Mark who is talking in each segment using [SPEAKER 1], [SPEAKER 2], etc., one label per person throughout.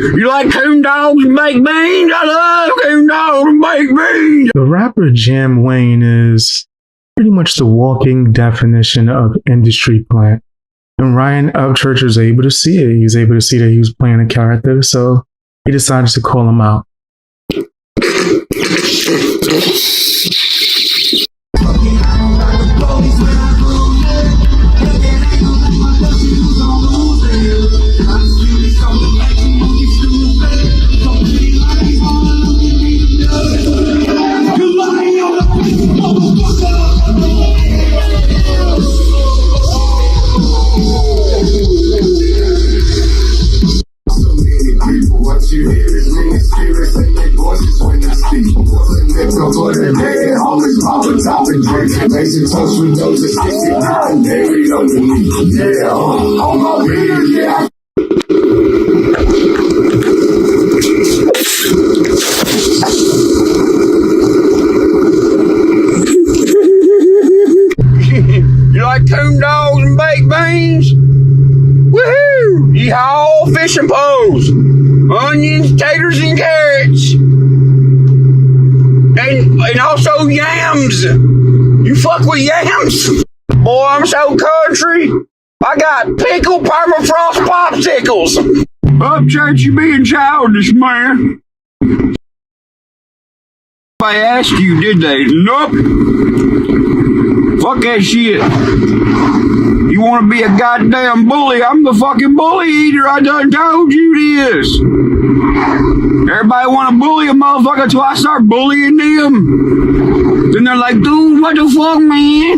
[SPEAKER 1] You like coon dogs and baked beans? I love coon dogs and baked beans.
[SPEAKER 2] The rapper Jam Wayne is pretty much the walking definition of industry plant. And Ryan Upchurch was able to see it. He was able to see that he was playing a character, so he decided to call him out.
[SPEAKER 1] You like coon dogs and baked beans? Woohoo! Yeehaw, fishing poles, onions, taters, and carrots. And also yams. You fuck with yams? Boy, I'm so country. I got pickled permafrost popsicles. Upchurch, you being childish, man. I asked you, did they? Nope. Fuck that shit. You want to be a goddamn bully? I'm the fucking bully eater. I done told you this. Everybody want to bully a motherfucker till I start bullying them. Then they're like, dude, what the fuck, man?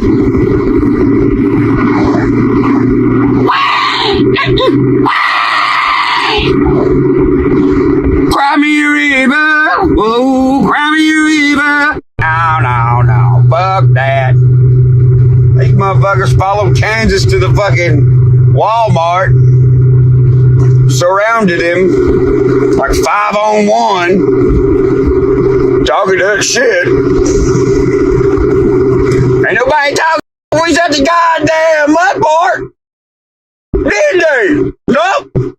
[SPEAKER 1] Cry me a river. Oh, cry me a river. No. Fuck that. These motherfuckers followed Kansas to the fucking Walmart. Surrounded him like 5-on-1, talking that shit. Ain't nobody talking. He's at the goddamn mud park. Did they? Nope.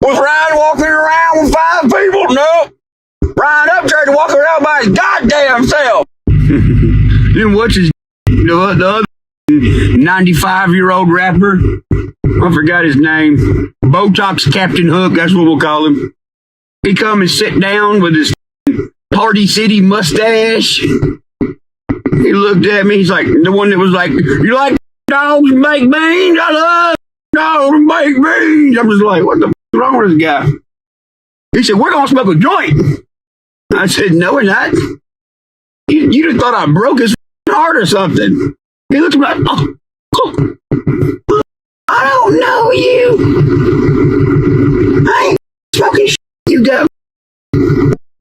[SPEAKER 1] Was Ryan walking around with 5 people? Nope. Ryan Upchurch walking around by his goddamn self. Then what's his the other 95-year-old rapper? I forgot his name. Botox Captain Hook, that's what we'll call him. He come and sit down with his Party City mustache. He looked at me, he's like, the one that was like, you like dogs and baked beans? I love dogs and baked beans. I was like, what the f*** is wrong with this guy? He said, we're gonna smoke a joint. I said, no, we're not. You just thought I broke his heart or something. He looked at me like, oh. I don't know you. I ain't smoking shit, you go.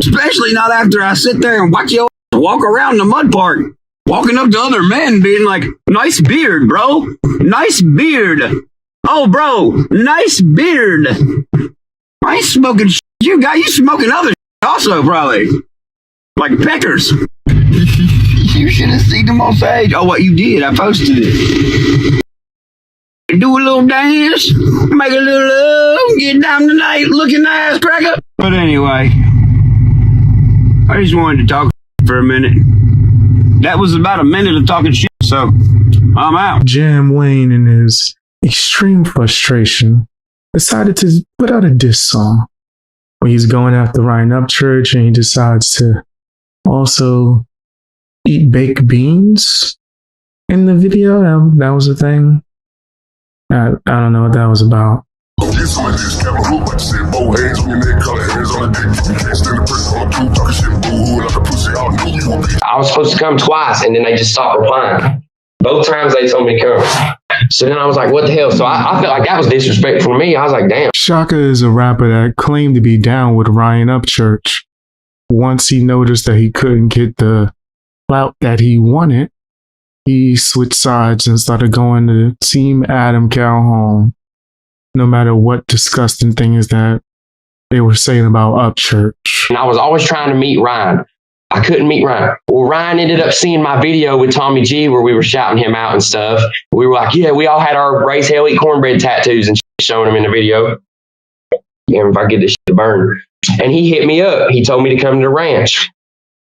[SPEAKER 1] Especially not after I sit there and watch you walk around the mud park, walking up to other men being like, nice beard, bro. Nice beard. Oh, bro, nice beard. I ain't smoking shit. You smoking other shit also, probably. Like peckers. You should have seen them on stage. Oh, what you did, I posted it. Do a little dance, make a little love, get down tonight looking ass cracker. But anyway, I just wanted to talk for a minute. That was about a minute of talking shit, so I'm out.
[SPEAKER 2] Jam Wayne, in his extreme frustration, decided to put out a diss song where he's going after Ryan Upchurch, and he decides to also eat baked beans in the video. That was the thing. I don't know what that was about.
[SPEAKER 3] I
[SPEAKER 4] was supposed to come twice, and then they just stopped replying. Both times they told me to come. So then I was like, what the hell? So I felt like that was disrespectful to me. I was like, damn.
[SPEAKER 2] Shaka is a rapper that claimed to be down with Ryan Upchurch. Once he noticed that he couldn't get the clout that he wanted, he switched sides and started going to Team Adam Calhoun, no matter what disgusting things that they were saying about Upchurch.
[SPEAKER 4] And I was always trying to meet Ryan. I couldn't meet Ryan. Well, Ryan ended up seeing my video with Tommy G where we were shouting him out and stuff. We were like, yeah, we all had our raise hell, eat cornbread tattoos and showing him in the video. if I get this shit to burn. And he hit me up. He told me to come to the ranch.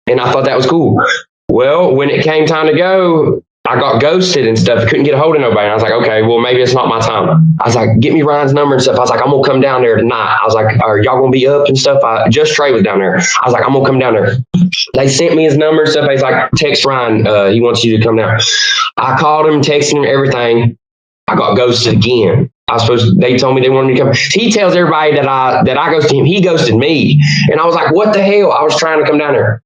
[SPEAKER 4] And I thought that was cool. Well, when it came time to go, I got ghosted and stuff. I couldn't get a hold of nobody. And I was like, okay, well, maybe it's not my time. I was like, get me Ryan's number and stuff. I was like, I'm going to come down there tonight. I was like, are y'all going to be up and stuff? Just Trey was down there. I was like, I'm going to come down there. They sent me his number and stuff. He's like, text Ryan. He wants you to come down. I called him, texted him, everything. I got ghosted again. They told me they wanted me to come. He tells everybody that I ghosted him. He ghosted me. And I was like, what the hell? I was trying to come down there.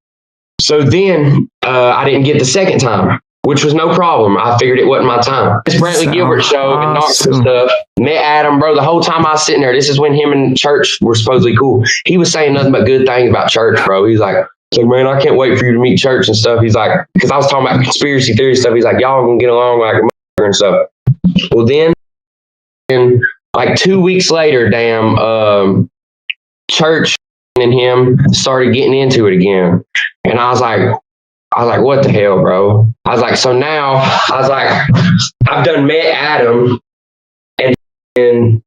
[SPEAKER 4] So then I didn't get the second time, which was no problem. I figured it wasn't my time. This Brantley Gilbert show and Knoxville stuff. Met Adam, bro. The whole time I was sitting there, this is when him and Church were supposedly cool. He was saying nothing but good things about Church, bro. He's like, man, I can't wait for you to meet Church and stuff. He's like, because I was talking about conspiracy theory stuff. He's like, y'all gonna get along like a motherfucker and stuff. Well, then, like 2 weeks later, Church and him started getting into it again. And I was like, what the hell, bro? I was like, so now, I was like, I've done met Adam and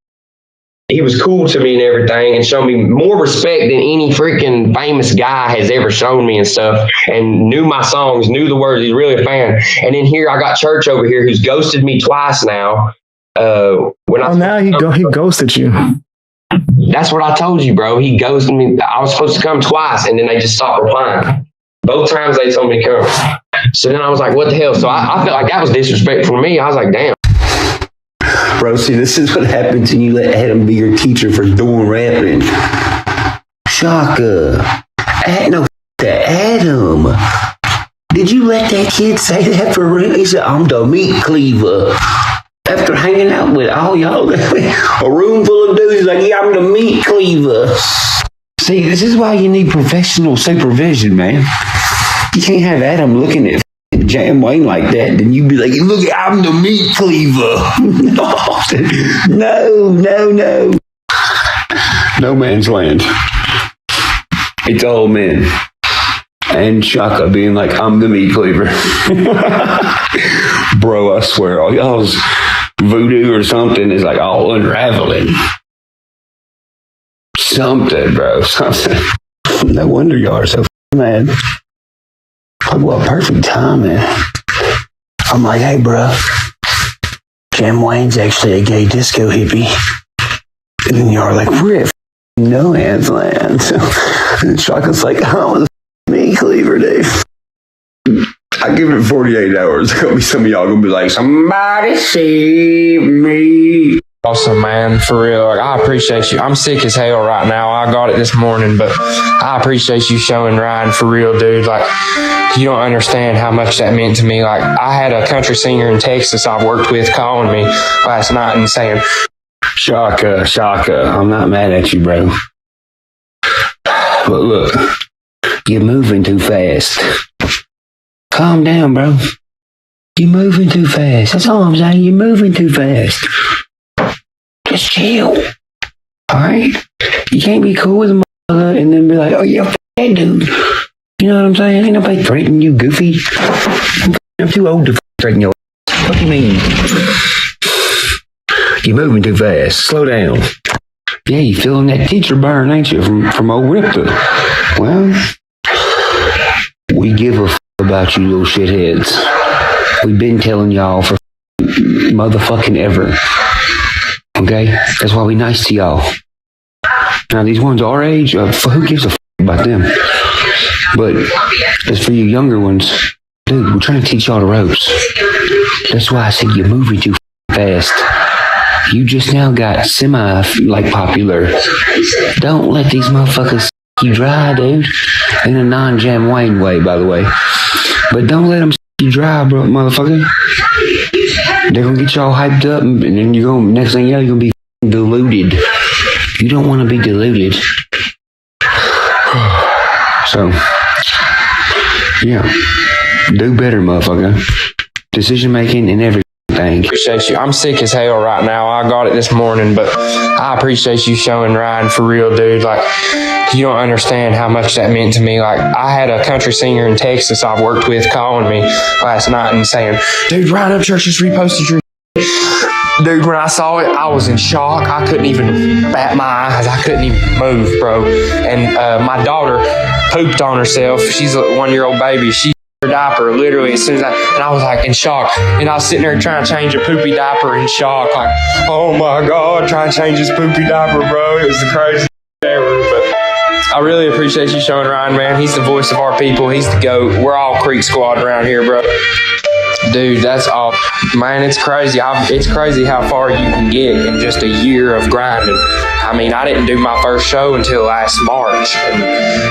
[SPEAKER 4] he was cool to me and everything and showed me more respect than any freaking famous guy has ever shown me and stuff, and knew my songs, knew the words. He's really a fan. And then here I got Church over here who's ghosted me twice now.
[SPEAKER 2] Now he ghosted you.
[SPEAKER 4] That's what I told you, bro. He ghosted me. I was supposed to come twice, and then they just stopped replying. Both times they told me to come. So then I was like, what the hell? So I felt like that was disrespectful to me. I was like, damn.
[SPEAKER 1] Bro, see, this is what happens when you let Adam be your teacher for doing rapping. Shaka. No, Adam. Did you let that kid say that for real? He said, I'm the meat cleaver. After hanging out with all y'all, a room full of dudes, like, yeah, I'm the meat cleaver. See, this is why you need professional supervision, man. You can't have Adam looking at Jam Wayne like that, then you'd be like, look, I'm the meat cleaver. No. No man's land. It's all men. And Shaka being like, I'm the meat cleaver. Bro, I swear, all y'all's voodoo or something is like all unraveling. Something, bro. Something. No wonder y'all are so mad. What perfect timing. I'm like, hey, bro. Jam Wayne's actually a gay disco hippie. And then y'all are like, we're at no man's land. And Shaka's like, oh, me cleaver, Dave. I give it 48 hours. There'll be some of y'all gonna be like, somebody save me.
[SPEAKER 3] Awesome, man, for real. Like, I appreciate you. I'm sick as hell right now. I got it this morning, but I appreciate you showing Ryan for real, dude. Like, you don't understand how much that meant to me. Like, I had a country singer in Texas I've worked with calling me last night and saying,
[SPEAKER 1] Shaka, I'm not mad at you, bro. But look, you're moving too fast. Calm down, bro. You're moving too fast. That's all I'm saying. You're moving too fast. Just chill. Alright? You can't be cool with a mother and then be like, oh, yeah, that dude. You know what I'm saying? Ain't nobody threatening you, goofy. I'm too old to threaten your ass. What do you mean? You're moving too fast. Slow down. Yeah, you feeling that teacher burn, ain't you, from old Ripta? Well, we give a about you little shitheads. We've been telling y'all for motherfucking ever. Okay? That's why we nice to y'all. Now, these ones our age, who gives a about them? But as for you younger ones, dude, we're trying to teach y'all the ropes. That's why I said you're moving too fast. You just now got popular. Don't let these motherfuckers you dry, dude. In a non-Jam Wayne way, by the way. But don't let them you dry, bro, motherfucker. They're gonna get y'all hyped up, and then next thing you know, you're gonna be deluded. You don't want to be deluded. So, yeah. Do better, motherfucker. Decision making and everything.
[SPEAKER 3] Appreciate you. I'm sick as hell right now. I got it this morning, but I appreciate you showing Ryan for real, dude. Like, you don't understand how much that meant to me. Like, I had a country singer in Texas I've worked with calling me last night and saying, dude, Ryan Upchurch just reposted your Dude, when I saw it, I was in shock. I couldn't even bat my eyes. I couldn't even move, bro. And my daughter pooped on herself. She's a 1-year-old baby. She her diaper literally as soon as I was like in shock. And I was sitting there trying to change a poopy diaper in shock. Like, oh my God, trying to change this poopy diaper, bro. It was the craziest thing ever. But I really appreciate you showing Ryan, man. He's the voice of our people. He's the GOAT. We're all Creek Squad around here, bro. Dude, that's all. Man, it's crazy. It's crazy how far you can get in just a year of grinding. I mean, I didn't do my first show until last March. And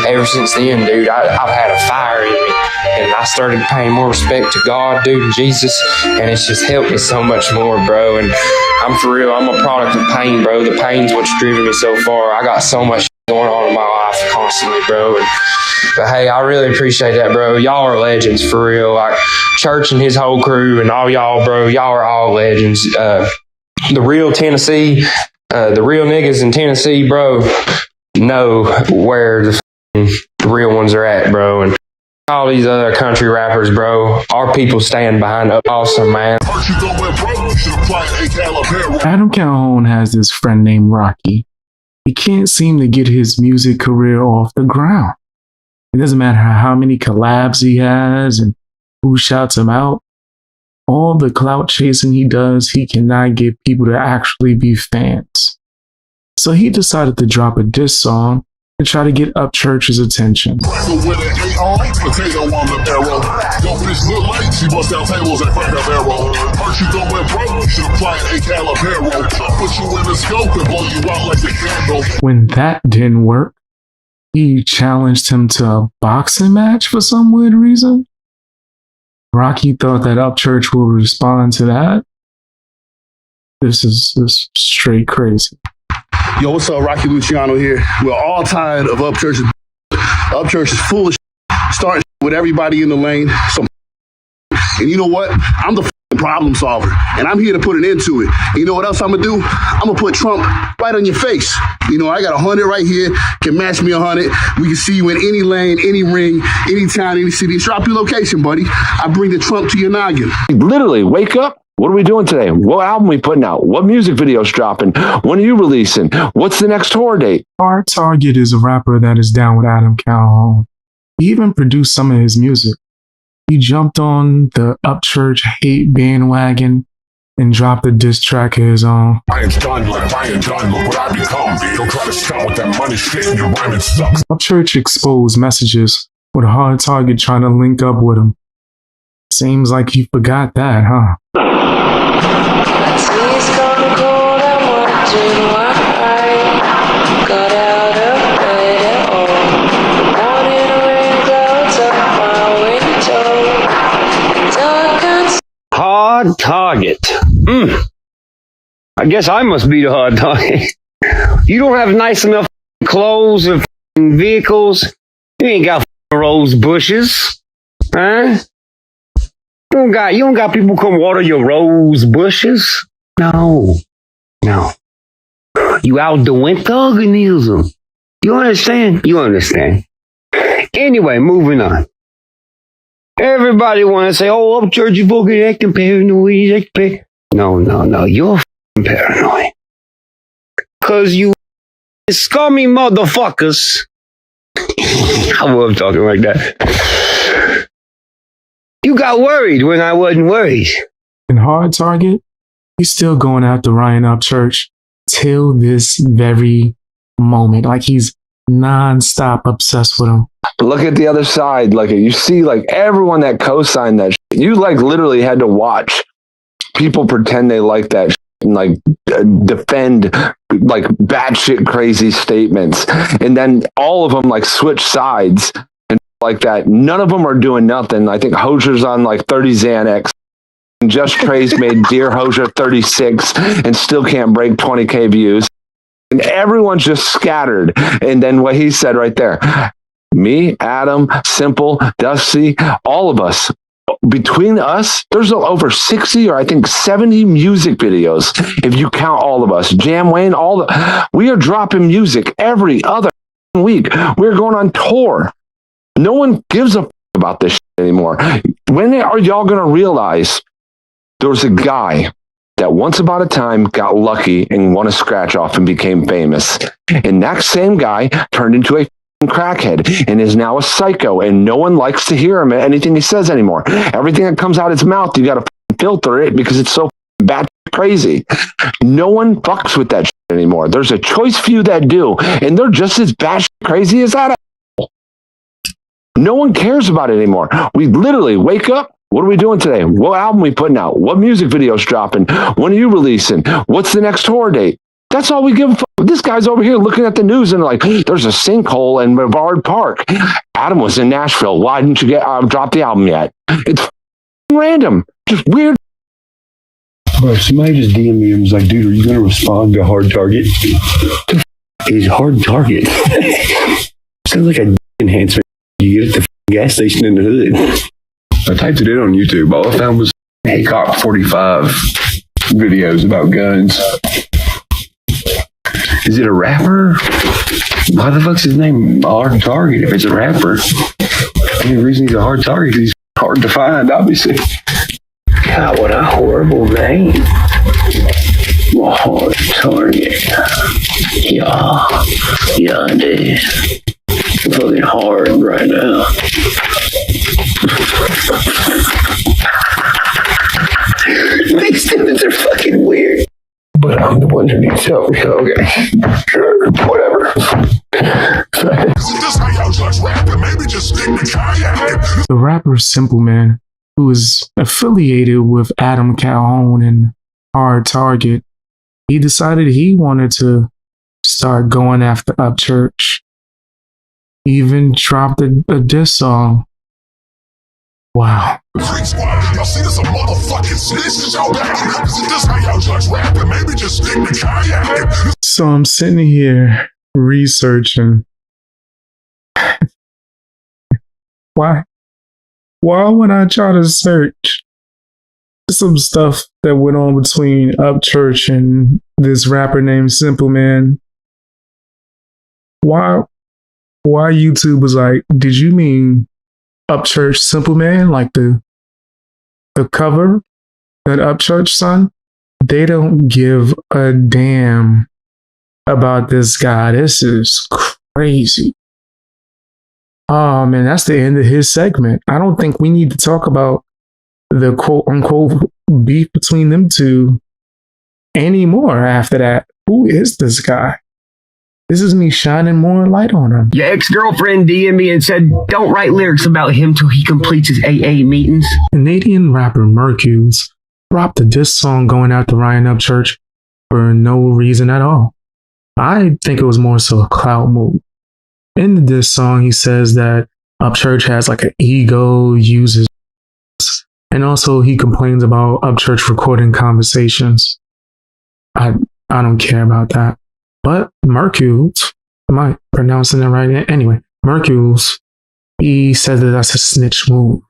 [SPEAKER 3] ever since then, dude, I've had a fire in me. And I started paying more respect to God, dude, and Jesus. And it's just helped me so much more, bro. And I'm for real. I'm a product of pain, bro. The pain's what's driven me so far. I got so much going on in my life constantly, bro. But hey, I really appreciate that, bro. Y'all are legends, for real. Like, Church and his whole crew and all y'all, bro. Y'all are all legends. The real Tennessee, the real niggas in Tennessee, bro, know where the real ones are at, bro. And all these other country rappers, bro, our people stand behind us. Awesome, man.
[SPEAKER 2] Adam Calhoun has this friend named Rocky. He can't seem to get his music career off the ground. It doesn't matter how many collabs he has and who shouts him out. All the clout chasing he does, he cannot get people to actually be fans. So he decided to drop a diss song and try to get Upchurch's attention. When that didn't work, he challenged him to a boxing match for some weird reason. Rocky thought that Upchurch will respond to that. This is straight crazy.
[SPEAKER 5] Yo, what's up? Rocky Luciano here. We're all tired of Upchurch. Upchurch is full of starting with everybody in the lane. And you know what? I'm the problem solver, and I'm here to put an end to it. And you know what else I'm gonna do? I'm gonna put Trump right on your face. You know, I got 100 right here. Can match me 100. We can see you in any lane, any ring, any town, any city. Drop your location, buddy. I bring the Trump to your noggin.
[SPEAKER 6] Literally, wake up. What are we doing today? What album we putting out? What music video's dropping? When are you releasing? What's the next tour date?
[SPEAKER 2] Hard Target is a rapper that is down with Adam Calhoun. He even produced some of his music. He jumped on the Upchurch hate bandwagon and dropped a diss track of his own.
[SPEAKER 7] I ain't done, like I ain't done, look what I become. Don't try to stop with that money shit and your rhyming sucks.
[SPEAKER 2] Upchurch exposed messages with Hard Target trying to link up with him. Seems like you forgot that, huh?
[SPEAKER 8] Hard target. I guess I must be the hard target. You don't have nice enough clothes and vehicles. You ain't got rose bushes, huh? You don't got people come water your rose bushes. No. You out the winter organism. You understand? You understand. Anyway, moving on. Everybody want to say, oh, Upchurch, you fucking acting paranoid. No. You're fucking paranoid. Because you scummy motherfuckers. I love talking like that. You got worried when I wasn't worried.
[SPEAKER 2] In Hard Target, he's still going after Ryan Upchurch till this very moment. Like he's non-stop obsessed with him.
[SPEAKER 6] Look at the other side. Like you see, like everyone that co-signed that shit. You like literally had to watch people pretend they like that shit and like defend like batshit crazy statements, and then all of them like switch sides and like that. None of them are doing nothing. I think Hosier's on like 30 Xanax. And Just Trey's made Dear Hosier 36 and still can't break 20K views. And everyone's just scattered. And then what he said right there, me, Adam, Simple, Dusty, all of us, between us, there's over 60 or I think 70 music videos. If you count all of us, Jam Wayne, we are dropping music every other week. We're going on tour. No one gives a about this shit anymore. When are y'all going to realize there was a guy that once upon a time got lucky and won a scratch off and became famous. And that same guy turned into a crackhead and is now a psycho, and no one likes to hear him anything he says anymore. Everything that comes out his mouth, you got to filter it because it's so bad crazy. No one fucks with that shit anymore. There's a choice few that do, and they're just as bad crazy as that. No one cares about it anymore. We literally wake up. What are we doing today? What album we putting out? What music video's dropping? When are you releasing? What's the next tour date? That's all we give a fuck. This guy's over here looking at the news and like, there's a sinkhole in Brevard Park. Adam was in Nashville. Why didn't you drop the album yet? It's random. Just weird.
[SPEAKER 9] Bro, somebody just DM me and was like, dude, are you going to respond to Hard Target? Is Hard Target? Sounds like a enhancement you get at the gas station in the hood. I typed it in on YouTube. All I found was Haycock 45 videos about guns. Is it a rapper? Why the fuck's his name Hard Target if it's a rapper? The only reason he's a hard target is he's hard to find, obviously. God, what a horrible name. Hard Target. Yeah, dude. I'm fucking hard right now. These students are fucking weird. But I'm the one who needs help. Okay. Sure. Whatever.
[SPEAKER 2] The rapper Simple Man, who is affiliated with Adam Calhoun and Hard Target, he decided he wanted to start going after Upchurch. He even dropped a diss song. Wow. So I'm sitting here researching. Why would I try to search some stuff that went on between Upchurch and this rapper named Simple Man? Why YouTube was like, did you mean Upchurch Simple Man, like the cover that Upchurch son? They don't give a damn about this guy. This is crazy. Oh man, that's the end of his segment. I don't think we need to talk about the quote unquote beef between them two anymore after that. Who is this guy? This is me shining more light on him.
[SPEAKER 8] Your ex-girlfriend DM'd me and said, don't write lyrics about him till he completes his AA meetings.
[SPEAKER 2] Canadian rapper Mercuse dropped a diss song going out to Ryan Upchurch for no reason at all. I think it was more so a clout move. In the diss song, he says that Upchurch has like an ego, uses, and also he complains about Upchurch recording conversations. I don't care about that. But Mercuse, am I pronouncing it right? Anyway, Mercuse, he said that that's a snitch move.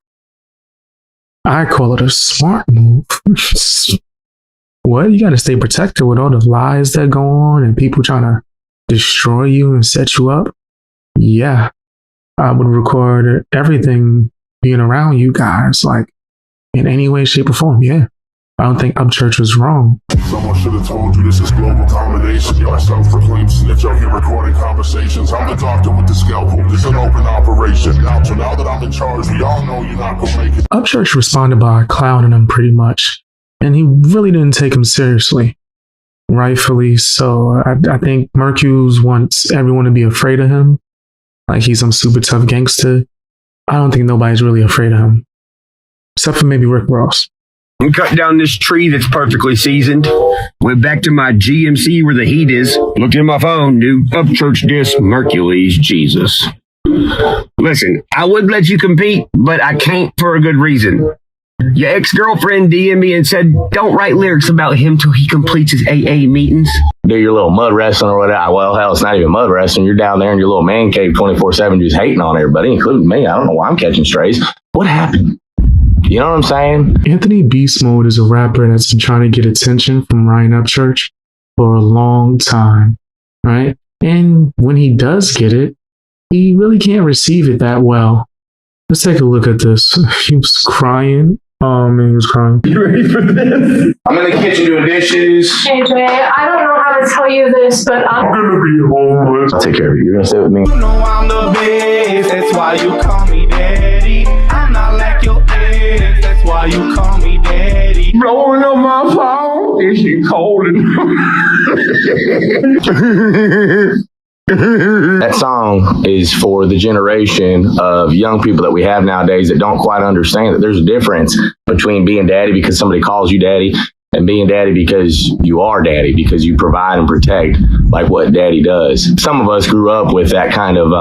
[SPEAKER 2] I call it a smart move. What? You gotta stay protected with all the lies that go on and people trying to destroy you and set you up. Yeah, I would record everything being around you guys, like in any way, shape, or form. Yeah. I don't think Upchurch was wrong.
[SPEAKER 7] Someone should have told you this is global combination. You're a self-proclaimed snitch out here recording conversations. I'm the doctor with the scalpel. This is an open operation. Now that I'm in charge, we all know you're not gonna make it.
[SPEAKER 2] Upchurch responded by clowning him pretty much, and he really didn't take him seriously. Rightfully so. I think Mercuse wants everyone to be afraid of him, like he's some super tough gangster. I don't think nobody's really afraid of him, except for maybe Rick Ross.
[SPEAKER 8] Cut down this tree that's perfectly seasoned. Went back to my GMC where the heat is. Looked at my phone. New Upchurch disc, Mercules, Jesus. Listen, I would let you compete, but I can't for a good reason. Your ex-girlfriend DM'd me and said, don't write lyrics about him till he completes his AA meetings.
[SPEAKER 10] Do your little mud wrestling or whatever. Well, hell, it's not even mud wrestling. You're down there in your little man cave 24/7 just hating on everybody, including me. I don't know why I'm catching strays. What happened? You know what I'm saying?
[SPEAKER 2] Anthony Beast Mode is a rapper that's been trying to get attention from Ryan Upchurch for a long time, right? And when he does get it, he really can't receive it that well. Let's take a look at this. He was crying Oh man, he was crying.
[SPEAKER 10] You ready for this? I'm in the kitchen doing dishes.
[SPEAKER 11] AJ, I don't know how to tell you this, but I'm
[SPEAKER 10] gonna be homeless. I'll take care of you. You're gonna stay with me.
[SPEAKER 12] You know I'm the best, that's why you call me daddy. I'm not like your ex, that's why you call me daddy.
[SPEAKER 10] Blowing up my phone. Is she calling? That song is for the generation of young people that we have nowadays that don't quite understand that there's a difference between being daddy because somebody calls you daddy and being daddy because you are daddy, because you provide and protect like what daddy does. Some of us grew up with that kind of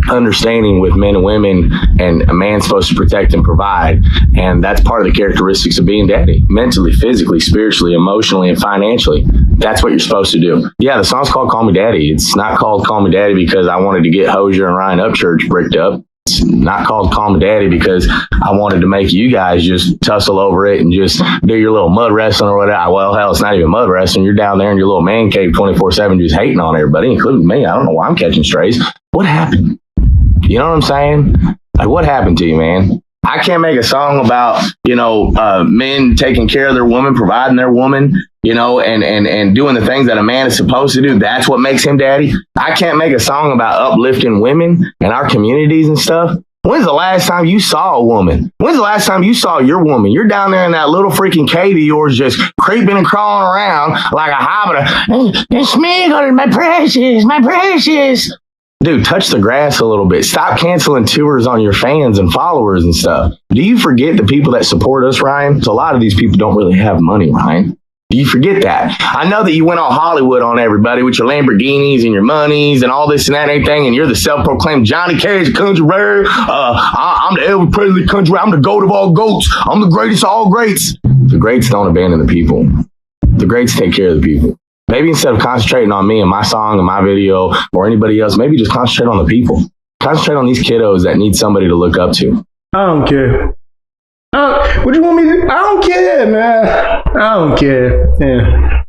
[SPEAKER 10] understanding with men and women, and a man's supposed to protect and provide, and that's part of the characteristics of being daddy, mentally, physically, spiritually, emotionally, and financially. That's what you're supposed to do. Yeah, the song's called Call Me Daddy. It's not called Call Me Daddy because I wanted to get Hosier and Ryan Upchurch bricked up. It's not called Call Me Daddy because I wanted to make you guys just tussle over it and just do your little mud wrestling or whatever. Well, hell, it's not even mud wrestling. You're down there in your little man cave 24/7 just hating on everybody, including me. I don't know why I'm catching strays. What happened? You know what I'm saying? Like, what happened to you, man? I can't make a song about, men taking care of their woman, providing their woman, and doing the things that a man is supposed to do. That's what makes him daddy. I can't make a song about uplifting women and our communities and stuff. When's the last time you saw a woman? When's the last time you saw your woman? You're down there in that little freaking cave of yours just creeping and crawling around like a hobbit. It's me, my precious, my precious. Dude, touch the grass a little bit. Stop canceling tours on your fans and followers and stuff. Do you forget the people that support us, Ryan? So a lot of these people don't really have money, Ryan. Do you forget that? I know that you went all Hollywood on everybody with your Lamborghinis and your monies and all this and that and everything, and you're the self-proclaimed Johnny Cash country rare. I'm the Elvis Presley country. I'm the goat of all goats. I'm the greatest of all greats. The greats don't abandon the people. The greats take care of the people. Maybe instead of concentrating on me and my song and my video or anybody else, maybe just concentrate on the people. Concentrate on these kiddos that need somebody to look up to.
[SPEAKER 2] I don't care. What do you want me to do? I don't care, man. I don't care. Yeah.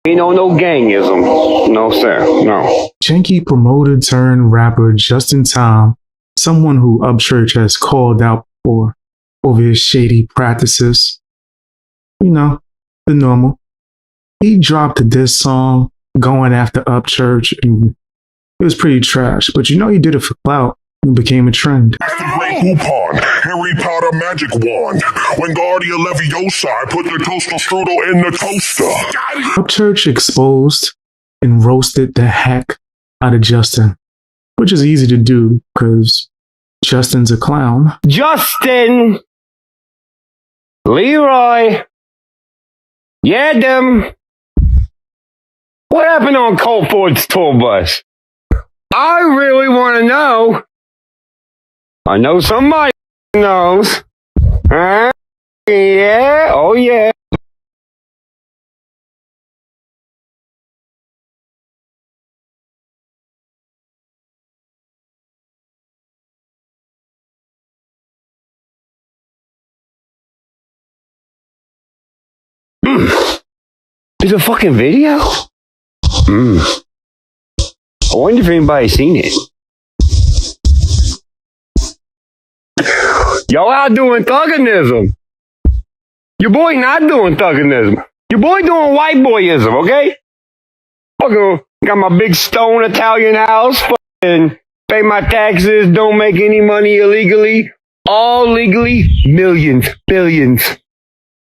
[SPEAKER 8] Ain't no gangism. No, sir. No.
[SPEAKER 2] Janky promoter turned rapper Justin Tom, someone who Upchurch has called out for over his shady practices. The normal. He dropped this song going after Upchurch, and it was pretty trash. But he did it for clout and became a trend.
[SPEAKER 7] That's the great coupon, Harry Potter magic wand. Wingardium Leviosa, I put the toaster strudel in the toaster.
[SPEAKER 2] Upchurch exposed and roasted the heck out of Justin, which is easy to do because Justin's a clown.
[SPEAKER 8] Justin! Leroy! Yeah, them! What happened on Colt Ford's tour bus? I really want to know. I know somebody knows. Huh? Yeah, oh yeah. There's a fucking video? I wonder if anybody's seen it. Y'all out doing thugganism. Your boy not doing thugganism. Your boy doing white boyism, okay? Fucking got my big stone Italian house, fucking pay my taxes, don't make any money illegally. All legally, millions, billions.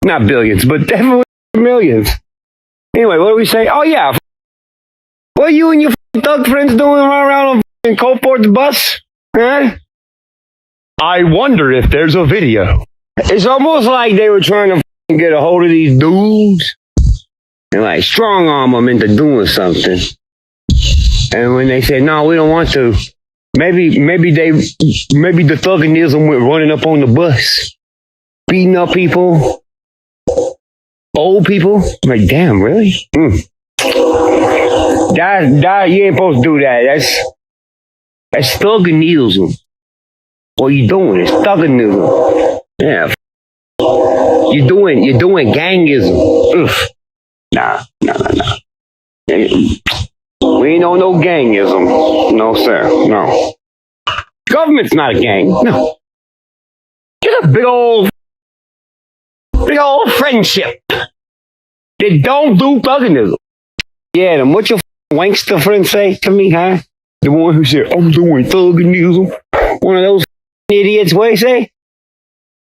[SPEAKER 8] Not billions, but definitely millions. Anyway, what do we say? Oh yeah. What are you and your thug friends doing around on Colt Ford's bus? Huh? I wonder if there's a video. It's almost like they were trying to get a hold of these dudes and strong arm them into doing something. And when they said, no, we don't want to, maybe the thugganism went running up on the bus, beating up people, old people. I'm like, damn, really? That you ain't supposed to do that. That's thugganism. What you doing? It's thugganism. Yeah. You're doing gangism. Ugh. Nah. We ain't on no gangism. No, sir. No. Government's not a gang. No. Just a big old The old friendship. They don't do thugganism. Yeah, then what your wankster friend say to me, huh? The one who said, I'm doing thugganism. One of those idiots, what he say?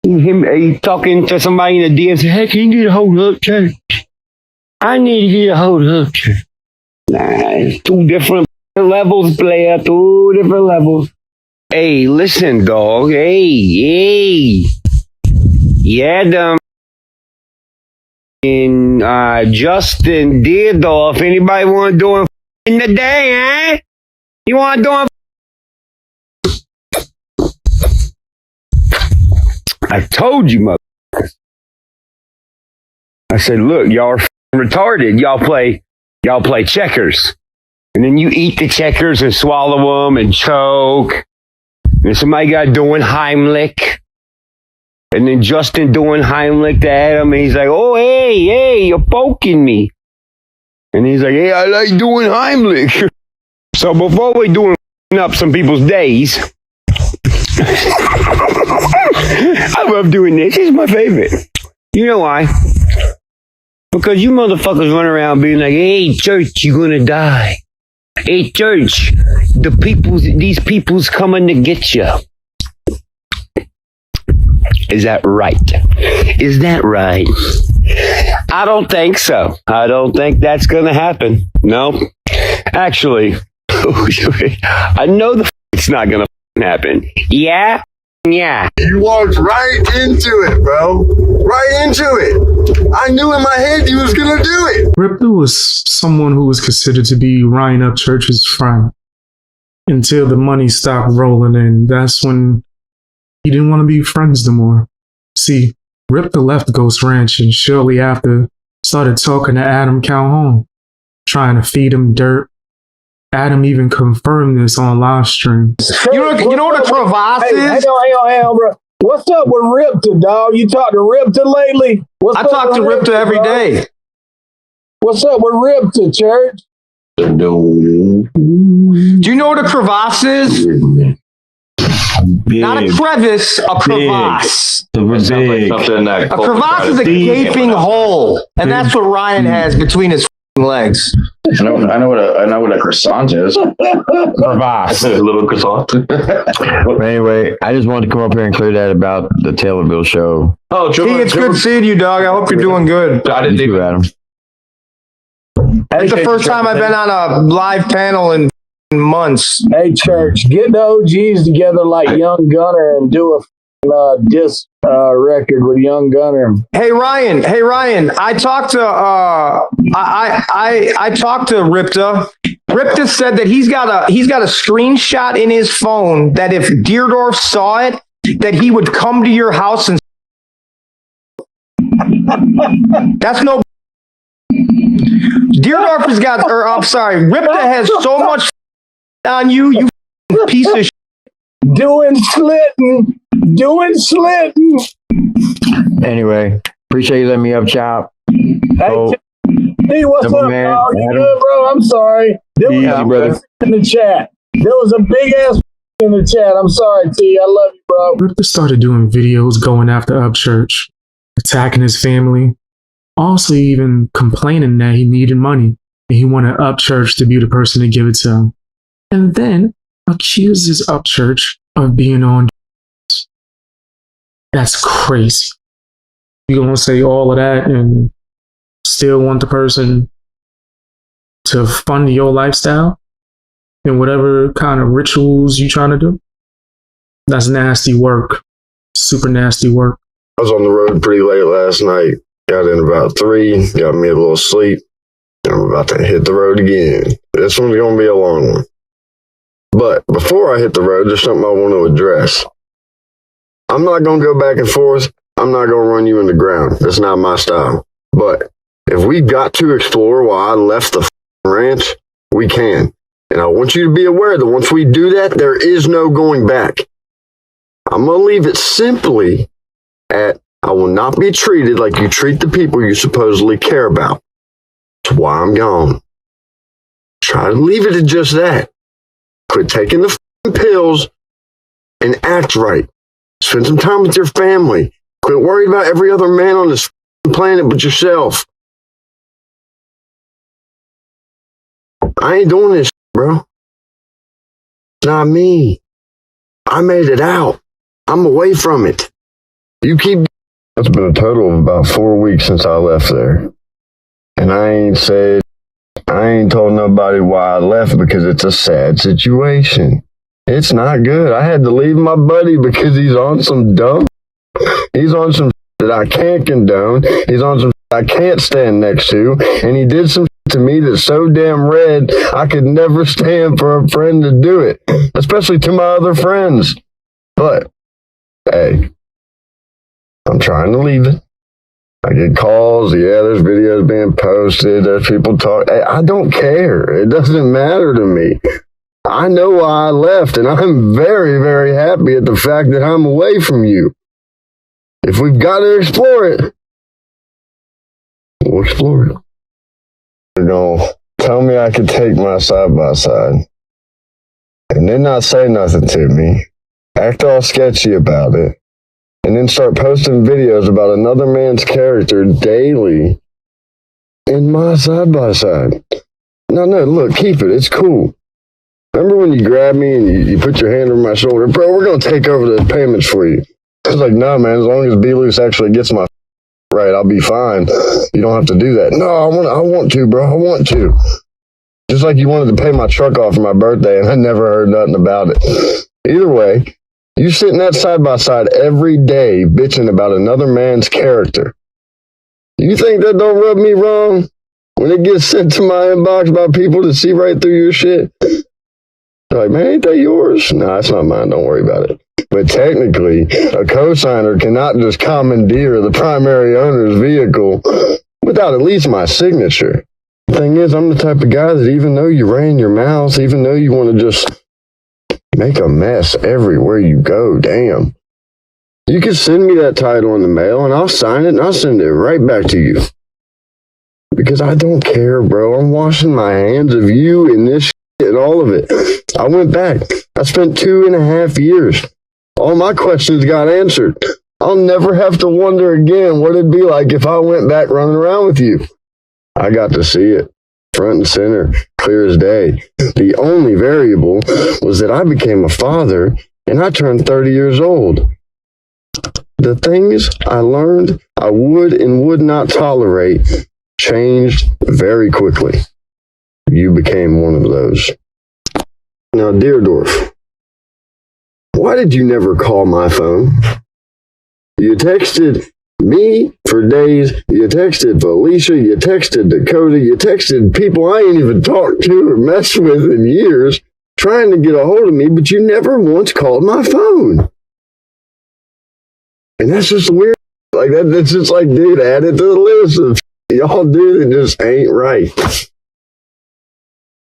[SPEAKER 8] He talking to somebody in the DM, say, hey, can you get a hold of Upchurch? I need to get a hold of Upchurch. Nah, it's two different levels, player. Two different levels. Hey, listen, dog. Hey. Yeah, them. And Justin Deerdorf. Anybody want to do it in the day, eh? You want to do it? I told you, motherfuckers. I said, look, y'all are retarded. Y'all play checkers. And then you eat the checkers and swallow them and choke. And somebody got doing Heimlich. And then Justin doing Heimlich to Adam. And he's like, oh, hey, you're poking me. And he's like, hey, I like doing Heimlich. So before we doing up some people's days, I love doing this. It's my favorite. You know why? Because you motherfuckers run around being like, hey, church, you're gonna die. Hey, church, these people's coming to get you. Is that right? Is that right? I don't think so. I don't think that's gonna happen. No. Actually, I know it's not gonna happen. Yeah? Yeah.
[SPEAKER 1] You walked right into it, bro. Right into it. I knew in my head you was gonna do it.
[SPEAKER 2] Ripta was someone who was considered to be Ryan Upchurch's friend until the money stopped rolling in. That's when he didn't want to be friends no more. See, Ripta left Ghost Ranch and shortly after started talking to Adam Calhoun, trying to feed him dirt. Adam even confirmed this on live stream.
[SPEAKER 13] You know what a crevasse is? Hang on, bro. What's up with Ripta, dog? You talk to Ripta lately?
[SPEAKER 14] I talk to Ripta every day.
[SPEAKER 13] What's up with Ripta, church?
[SPEAKER 14] Do you know what a crevasse is?
[SPEAKER 9] Big,
[SPEAKER 14] not a crevice, a crevasse.
[SPEAKER 9] Big.
[SPEAKER 14] A crevasse is a gaping hole, and that's what Ryan has between his legs.
[SPEAKER 10] I know what a croissant is.
[SPEAKER 14] Crevasse.
[SPEAKER 10] A little croissant.
[SPEAKER 15] But anyway, I just wanted to come up here and clear that about the Taylorville show.
[SPEAKER 14] Oh, it's good seeing you, dog. I hope you're doing good.
[SPEAKER 10] I didn't do
[SPEAKER 15] Adam.
[SPEAKER 14] It's the first time I've been on a live panel in months.
[SPEAKER 13] Hey, church, get the OGs together like Young Gunner and do a disc record with Young Gunner.
[SPEAKER 14] Hey Ryan, I talked to I talked to Ripta. Ripta said that he's got a screenshot in his phone that if Deerdorf saw it, that he would come to your house and that's no Deerdorf has got Ripta has so much on you, you piece of shit.
[SPEAKER 13] Doing slitting.
[SPEAKER 15] Anyway, appreciate you letting me up, chop.
[SPEAKER 13] Hey, what's up, dog? You good, bro? I'm sorry. There was in the chat. There was a big ass in the chat. I'm sorry, T. I love you, bro.
[SPEAKER 2] Ripta started doing videos going after Upchurch, attacking his family, also even complaining that he needed money and he wanted Upchurch to be the person to give it to him. And then accuses Upchurch of being on. That's crazy. You're going to say all of that and still want the person to fund your lifestyle and whatever kind of rituals you're trying to do? That's nasty work. Super nasty work.
[SPEAKER 1] I was on the road pretty late last night. Got in about 3, got me a little sleep, and I'm about to hit the road again. This one's going to be a long one. But before I hit the road, there's something I want to address. I'm not going to go back and forth. I'm not going to run you in the ground. That's not my style. But if we got to explore why I left the ranch, we can. And I want you to be aware that once we do that, there is no going back. I'm going to leave it simply at, I will not be treated like you treat the people you supposedly care about. That's why I'm gone. Try to leave it at just that. Quit taking the pills and act right. Spend some time with your family. Quit worrying about every other man on this planet but yourself. I ain't doing this, bro. It's not me. I made it out. I'm away from it. You keep... It's been a total of about 4 weeks since I left there. And I ain't told nobody why I left because it's a sad situation. It's not good. I had to leave my buddy because he's on some dumb. He's on some that I can't condone. He's on some I can't stand next to. And he did some to me that's so damn red, I could never stand for a friend to do it. Especially to my other friends. But, hey, I'm trying to leave it. I get calls, yeah, there's videos being posted, there's people talking. Hey, I don't care. It doesn't matter to me. I know why I left, and I'm very, very happy at the fact that I'm away from you. If we've got to explore it, we'll explore it. They're going to tell me I could take my side-by-side, and then not say nothing to me, act all sketchy about it, and then start posting videos about another man's character daily in my side-by-side. No, look, keep it. It's cool. Remember when you grabbed me and you put your hand over my shoulder? Bro, we're going to take over the payments for you. I was like, no, man, as long as B-Loose actually gets my right, I'll be fine. You don't have to do that. No, I want to, bro. I want to. Just like you wanted to pay my truck off for my birthday and I never heard nothing about it. Either way, you sitting that side by side every day bitching about another man's character. You think that don't rub me wrong? When it gets sent to my inbox by people to see right through your shit? They're like, man, ain't that yours? No, it's not mine. Don't worry about it. But technically, a cosigner cannot just commandeer the primary owner's vehicle without at least my signature. The thing is, I'm the type of guy that even though you ran your mouth, even though you want to just make a mess everywhere you go, damn. You can send me that title in the mail and I'll sign it and I'll send it right back to you. Because I don't care, bro. I'm washing my hands of you and this shit and all of it. I went back. I spent 2.5 years. All my questions got answered. I'll never have to wonder again what it'd be like if I went back running around with you. I got to see it. Front and center. Clear as day. The only variable was that I became a father and I turned 30 years old. The things I learned I would and would not tolerate changed very quickly. You became one of those. Now, Deerdorf, why did you never call my phone? You texted me for days. You texted Felicia. You texted Dakota. You texted people I ain't even talked to or messed with in years trying to get a hold of me, but you never once called my phone. And that's just weird. Like that's just like, dude, add it to the list of y'all do that just ain't right.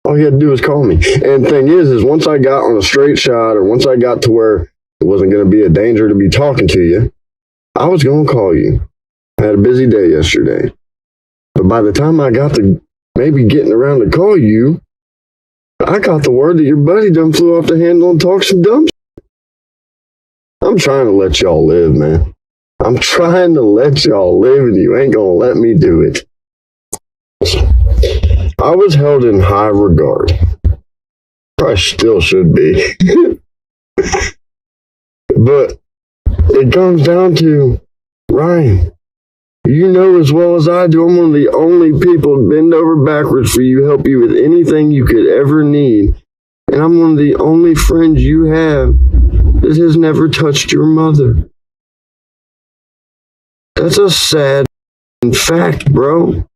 [SPEAKER 1] All you had to do was call me. And the thing is once I got on a straight shot or once I got to where it wasn't going to be a danger to be talking to you, I was going to call you. I had a busy day yesterday. But by the time I got to maybe getting around to call you, I got the word that your buddy done flew off the handle and talked some dumb shit. I'm trying to let y'all live, man. I'm trying to let y'all live and you ain't going to let me do it. I was held in high regard. Probably still should be. But it comes down to, Ryan, you know as well as I do, I'm one of the only people to bend over backwards for you, help you with anything you could ever need. And I'm one of the only friends you have that has never touched your mother. That's a sad fact, bro.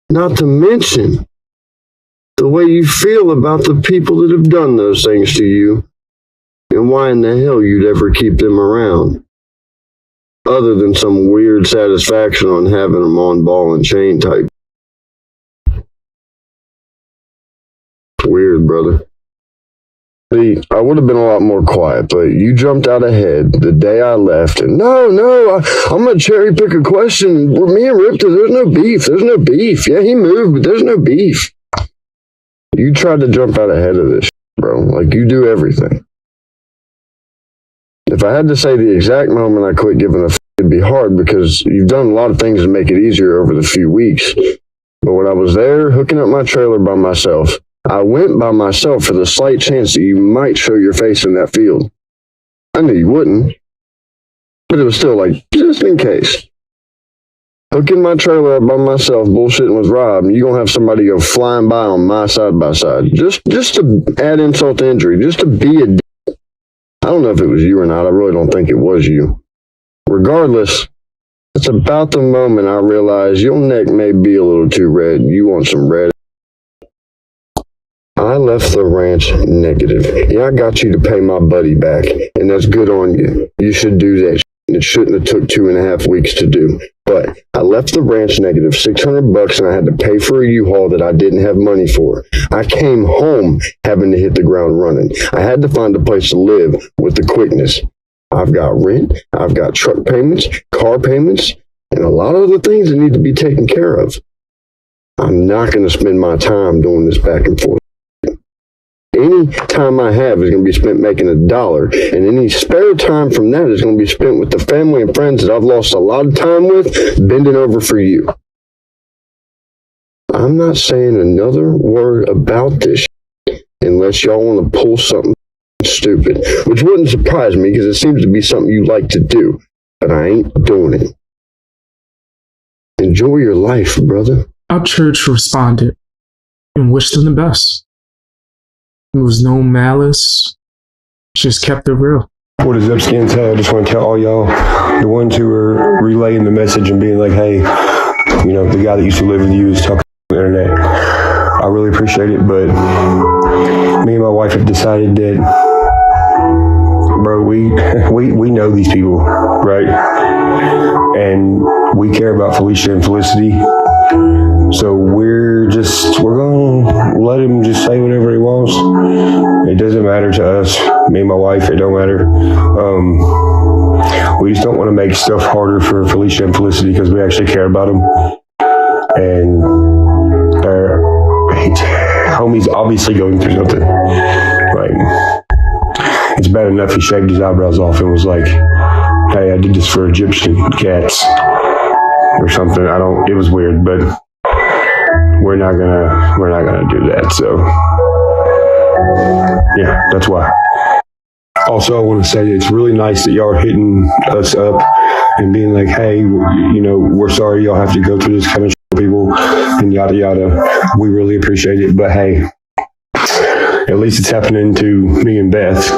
[SPEAKER 1] Not to mention the way you feel about the people that have done those things to you and why in the hell you'd ever keep them around. Other than some weird satisfaction on having them on ball and chain type. Weird, brother. See, I would have been a lot more quiet, but you jumped out ahead the day I left. And no, I'm going to cherry pick a question. Me and Ripta, there's no beef. There's no beef. Yeah, he moved, but there's no beef. You tried to jump out ahead of this, bro. Like you do everything.
[SPEAKER 16] If I had to say the exact moment I quit giving a f, it'd be hard because you've done a lot of things to make it easier over the few weeks. But when I was there hooking up my trailer by myself, I went by myself for the slight chance that you might show your face in that field. I knew you wouldn't, but it was still like, just in case. Hooking my trailer up by myself, bullshitting with Rob, and you're going to have somebody go flying by on my side by side. Just to add insult to injury, just to be a dick. I don't know if it was you or not. I really don't think it was you. Regardless, it's about the moment I realized your neck may be a little too red. You want some red. I left the ranch negative. Yeah, I got you to pay my buddy back, and that's good on you. You should do that. It shouldn't have took 2.5 weeks to do. But I left the ranch negative $600, and I had to pay for a U-Haul that I didn't have money for. I came home having to hit the ground running. I had to find a place to live with the quickness. I've got rent, I've got truck payments, car payments, and a lot of other things that need to be taken care of. I'm not going to spend my time doing this back and forth. Any time I have is going to be spent making $1, and any spare time from that is going to be spent with the family and friends that I've lost a lot of time with, bending over for you. I'm not saying another word about this unless y'all want to pull something stupid, which wouldn't surprise me because it seems to be something you like to do, but I ain't doing it. Enjoy your life, brother.
[SPEAKER 2] Upchurch responded and wished them the best. There was no malice, just kept it real.
[SPEAKER 9] What is up, Skins? Hey, I just want to tell all y'all, the ones who are relaying the message and being like, hey, you know, the guy that used to live with you is talking on the internet. I really appreciate it, but me and my wife have decided that, bro, we know these people, right? And we care about Felicia and Felicity. So we're gonna let him just say whatever he wants. It doesn't matter to us, me and my wife, it don't matter. We just don't want to make stuff harder for Felicia and Felicity because we actually care about them. And our homie's obviously going through something. Like, it's bad enough he shaved his eyebrows off and was like, hey, I did this for Egyptian cats or something. It was weird, but we're not gonna do that. So yeah, that's why. Also, I want to say it's really nice that y'all are hitting us up and being like, hey, you know, we're sorry y'all have to go through this kind of shit, people, and yada yada. We really appreciate it, but hey, at least it's happening to me and Beth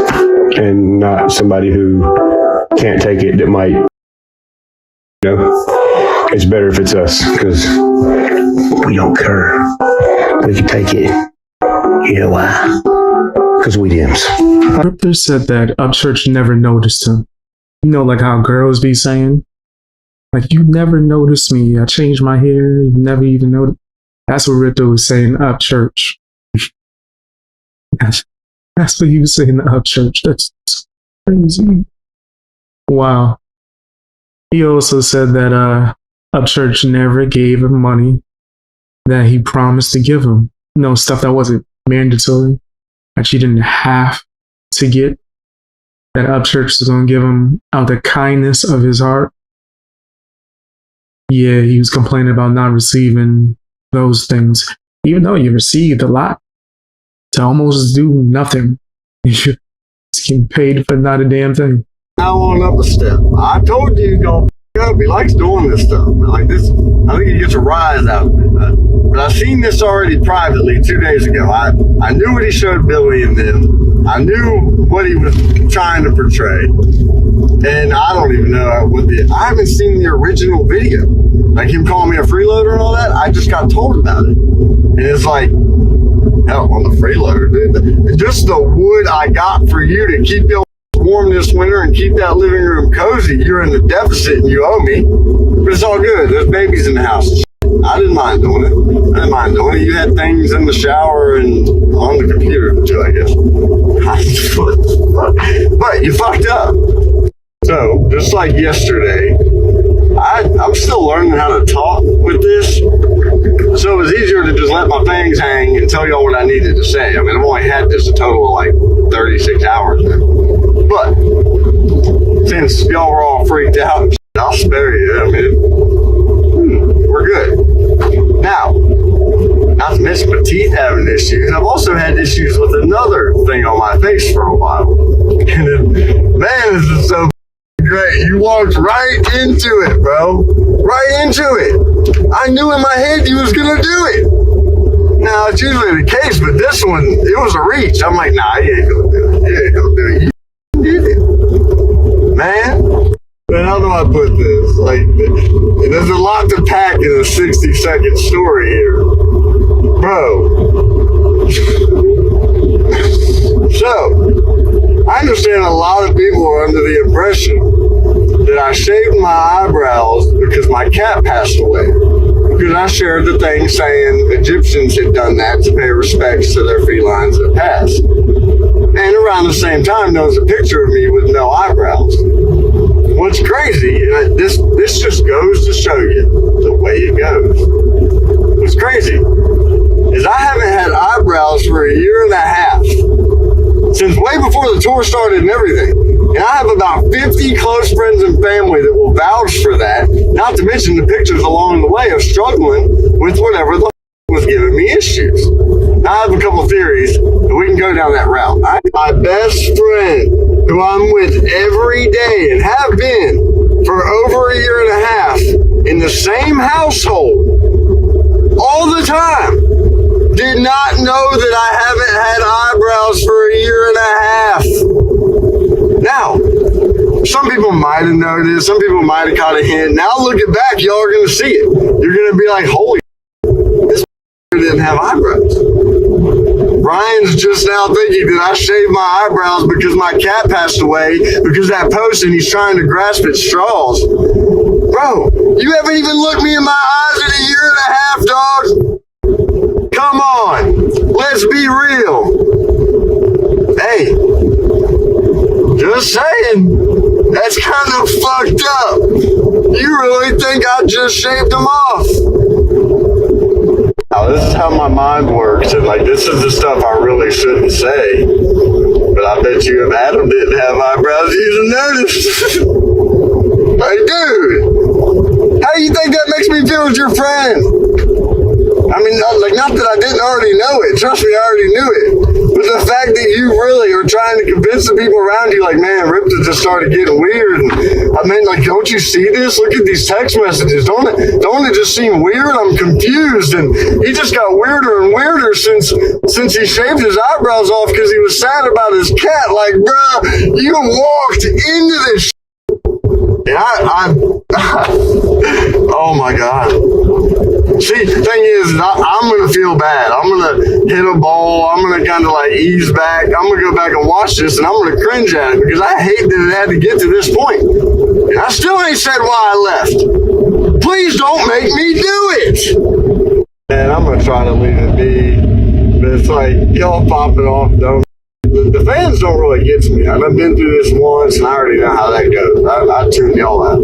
[SPEAKER 9] and not somebody who can't take it that might, you know. It's better if it's us, because we don't care. We can take it. You know why? Because we dims.
[SPEAKER 2] Ripper said that Upchurch never noticed him. You know, like how girls be saying, like, you never noticed me. I changed my hair. You never even noticed. That's what Ripper was saying to Upchurch. That's what he was saying to Upchurch. That's crazy. Wow. He also said that Upchurch never gave him money that he promised to give him. No, stuff that wasn't mandatory, that she didn't have to get, that Upchurch was going to give him out of the kindness of his heart. Yeah, he was complaining about not receiving those things, even though you received a lot, to almost do nothing. You're getting paid for not a damn thing.
[SPEAKER 1] Now on up a step. I told you don't up. He likes doing this stuff. Like this, I think he gets a rise out of it. But I seen this already privately 2 days ago. I knew what he showed Billy and them. I knew what he was trying to portray. And I don't even know I haven't seen the original video. Like him calling me a freeloader and all that. I just got told about it. And it's like, hell, I'm a freeloader, dude. Just the wood I got for you to keep your warm this winter and keep that living room cozy, you're in the deficit and you owe me. But it's all good. There's babies in the house. I didn't mind doing it. You had things in the shower and on the computer too, I guess. But you fucked up. So, just like yesterday, I'm still learning how to talk with this. So it was easier to just let my fangs hang and tell y'all what I needed to say. I mean, I've only had this a total of like 36 hours now. But since y'all were all freaked out, I'll spare you. I mean, we're good. Now, not to mention my teeth having issues, I've also had issues with another thing on my face for a while. And then, man, this is so great. You walked right into it, bro. Right into it. I knew in my head you was going to do it. Now, it's usually the case, but this one, it was a reach. I'm like, nah, you ain't going to do it. You ain't going to do it. You did it. Man, how do I put this? Like, there's a lot to pack in a 60-second story here. Bro. So, I understand a lot of people are under the impression that I shaved my eyebrows because my cat passed away. Because I shared the thing saying Egyptians had done that to pay respects to their felines that passed. And around the same time, there was a picture of me with no eyebrows. What's crazy, and this just goes to show you the way it goes. What's crazy is I haven't had eyebrows for a year and a half. Since way before the tour started and everything. And I have about 50 close friends and family that will vouch for that, not to mention the pictures along the way of struggling with whatever the was giving me issues. Now, I have a couple theories, and we can go down that route. My best friend, who I'm with every day and have been for over a year and a half in the same household all the time, did not know that I haven't had eyebrows for a year and a half. Now, some people might have noticed, some people might have caught a hint. Now looking back, y'all are going to see it. You're going to be like, holy, this didn't have eyebrows. Ryan's just now thinking that I shaved my eyebrows because my cat passed away because that post and he's trying to grasp at straws. Bro, you haven't even looked me in my eyes in a year and a half, dog. Come on, let's be real. Hey, just saying, that's kind of fucked up. You really think I just shaved them off? Now, this is how my mind works, and like, this is the stuff I really shouldn't say. But I bet you if Adam didn't have eyebrows, you'd have noticed. Hey, dude, how do you think that makes me feel as your friend? I mean, not that I didn't already know it. Trust me, I already knew it. But the fact that you really are trying to convince the people around you, like, man, Ripta just started getting weird. And I mean, like, don't you see this? Look at these text messages. Don't it just seem weird? I'm confused. And he just got weirder and weirder since he shaved his eyebrows off because he was sad about his cat. Like, bro, you walked into this. And oh my God. See, the thing is, I'm going to feel bad. I'm going to hit a bowl. I'm going to kind of like ease back. I'm going to go back and watch this and I'm going to cringe at it because I hate that it had to get to this point. And I still ain't said why I left. Please don't make me do it. And I'm going to try to leave it be. But it's like, y'all popping off, don't. The fans don't really get to me. I've been through this once, and I already know how that goes. I tune y'all out.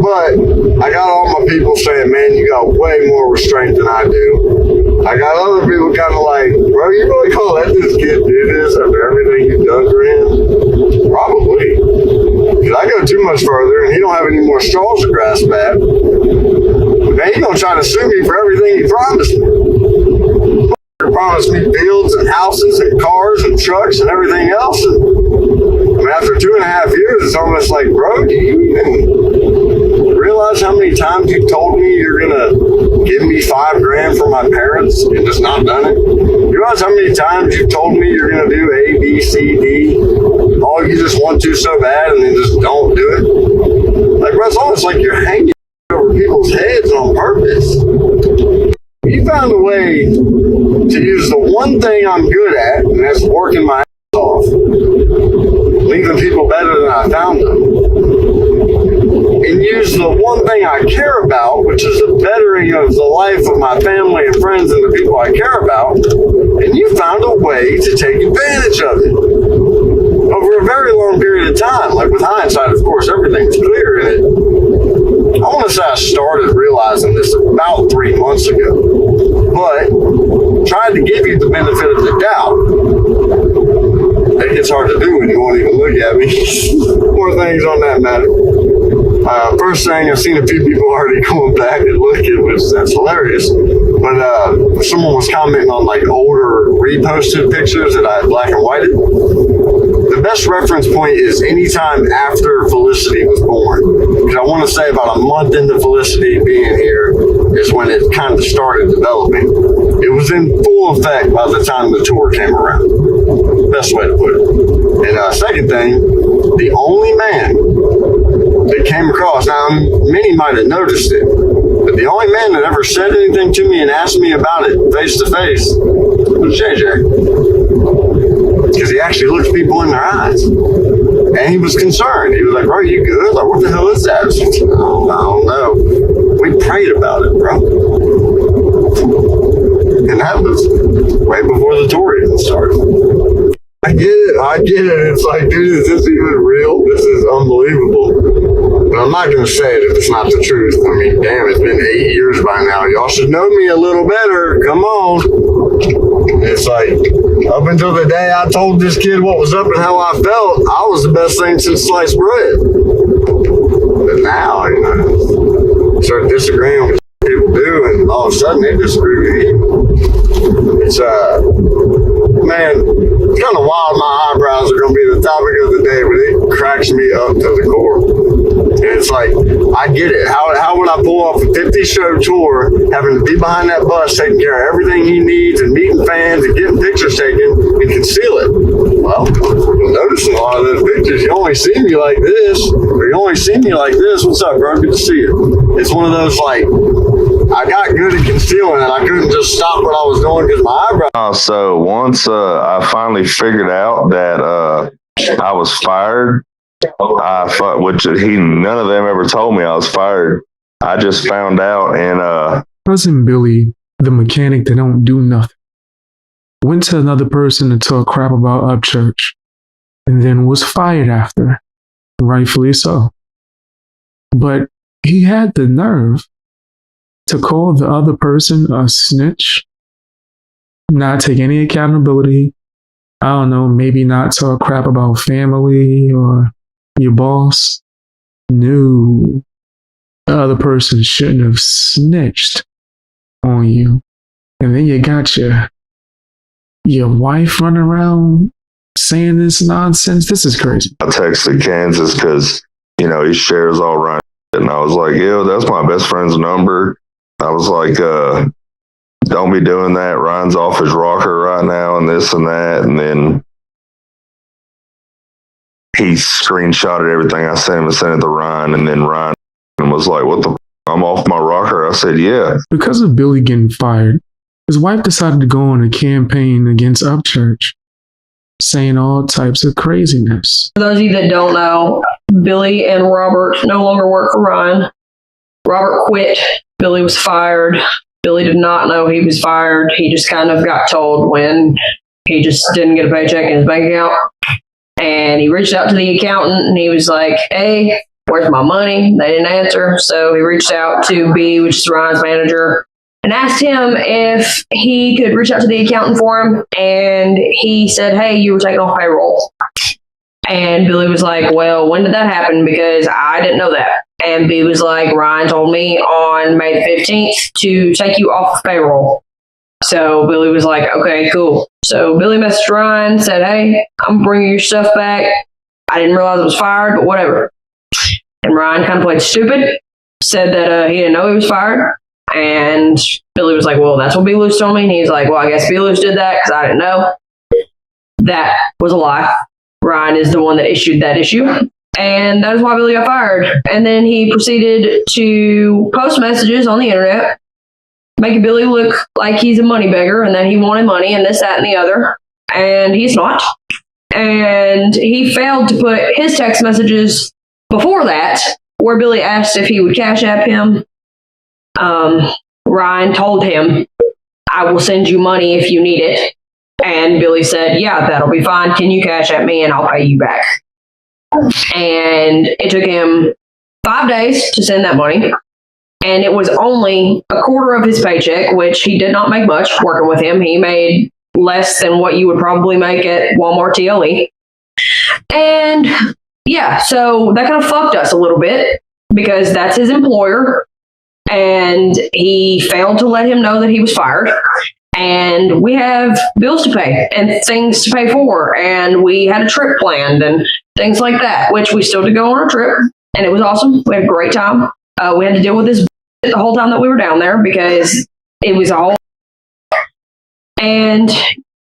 [SPEAKER 1] But I got all my people saying, man, you got way more restraint than I do. I got other people kind of like, bro, you really gonna let this kid do this after everything you've done for him? Probably. Because I go too much further, and he don't have any more straws to grasp at. Man, he gonna try to sue me for everything he promised me. Promised me fields and houses and cars and trucks and everything else. And I mean, after 2.5 years, it's almost like, bro, do you even realize how many times you told me you're gonna give me $5,000 for my parents and just not done it? You realize how many times you told me you're gonna do A, B, C, D? Oh, you just want to so bad and then just don't do it? Like, bro, it's almost like you're hanging over people's heads on purpose. You found a way to use the one thing I'm good at, and that's working my ass off, leaving people better than I found them, and use the one thing I care about, which is the bettering of the life of my family and friends and the people I care about, and you found a way to take advantage of it over a very long period of time. Like with hindsight, of course, everything's clear in it. I want to say I started realizing this about 3 months ago, but tried to give you the benefit of the doubt. it's hard to do when you won't even look at me. More things on that matter. First thing, I've seen a few people already going back and looking, which that's hilarious. But someone was commenting on like older reposted pictures that I had black and whited. The best reference point is anytime after Felicity was born. Because I want to say about a month into Felicity being here is when it kind of started developing. It was in full effect by the time the tour came around. Best way to put it. And second thing, the only man that came across, now many might have noticed it, but the only man that ever said anything to me and asked me about it face to face was JJ. Because he actually looks people in their eyes. And he was concerned. He was like, bro, you good? Like, what the hell is that? I don't know. We prayed about it, bro. And that was way before the tour even started. I get it. It's like, dude, is this even real? This is unbelievable. But I'm not going to say it if it's not the truth. I mean, damn, it's been 8 years by now. Y'all should know me a little better. Come on. It's like, up until the day I told this kid what was up and how I felt, I was the best thing since sliced bread. But now, you know, start disagreeing with what people do, and all of a sudden they disagree with you. It's, man, it's kind of wild my eyebrows are going to be the topic of the day, but it cracks me up to the core. And it's like, I get it. How would I pull off a 50-show tour, having to be behind that bus, taking care of everything he needs and meeting fans and getting pictures taken and conceal it? Well, noticing a lot of those pictures, you only see me like this, or you only see me like this. What's up, bro? Good to see you. It's one of those, like, I got good at concealing it. I couldn't just stop what I was doing because my eyebrows.
[SPEAKER 6] So once I finally figured out that I was fired, which none of them ever told me I was fired. I just found out, and
[SPEAKER 2] cousin Billy, the mechanic that don't do nothing, went to another person to talk crap about Upchurch, and then was fired after, rightfully so. But he had the nerve to call the other person a snitch, not take any accountability. I don't know, maybe not talk crap about family or your boss. No, the other person shouldn't have snitched on you. And then you got your wife running around saying this nonsense. This is crazy.
[SPEAKER 6] I texted Kansas because, you know, he shares all Ryan. And I was like, yo, that's my best friend's number. I was like, don't be doing that. Ryan's off his rocker right now and this and that. And then he screenshotted everything I sent him and sent it to Ryan. And then Ryan was like, what the f-? I'm off my rocker. I said, yeah.
[SPEAKER 2] Because of Billy getting fired, his wife decided to go on a campaign against Upchurch, saying all types of craziness.
[SPEAKER 17] For those of you that don't know, Billy and Robert no longer work for Ryan. Robert quit. Billy was fired. Billy did not know he was fired. He just kind of got told when he just didn't get a paycheck in his bank account. And he reached out to the accountant and he was like, hey, where's my money? They didn't answer. So he reached out to B, which is Ryan's manager, and asked him if he could reach out to the accountant for him. And he said, hey, you were taken off payroll. And Billy was like, well, when did that happen? Because I didn't know that. And B was like, Ryan told me on May the 15th to take you off of payroll. So Billy was like, okay, cool. So Billy messaged Ryan, said, hey, I'm bringing your stuff back. I didn't realize I was fired, but whatever. And Ryan kind of played stupid, said that he didn't know he was fired. And Billy was like, well, that's what B-Loose told me. And he's like, well, I guess B-Loose did that because I didn't know. That was a lie. Ryan is the one that issued that issue. And that is why Billy got fired. And then he proceeded to post messages on the internet, making Billy look like he's a money beggar and that he wanted money and this, that, and the other. And he's not. And he failed to put his text messages before that, where Billy asked if he would cash app him. Ryan told him, I will send you money if you need it. And Billy said, yeah, that'll be fine. Can you cash app me and I'll pay you back? And it took him 5 days to send that money. And it was only a quarter of his paycheck, which he did not make much working with him. He made less than what you would probably make at Walmart TLE. And yeah, so that kind of fucked us a little bit because that's his employer. And he failed to let him know that he was fired. And we have bills to pay and things to pay for. And we had a trip planned and things like that, which we still did go on our trip. And it was awesome. We had a great time. We had to deal with this the whole time that we were down there because it was all. And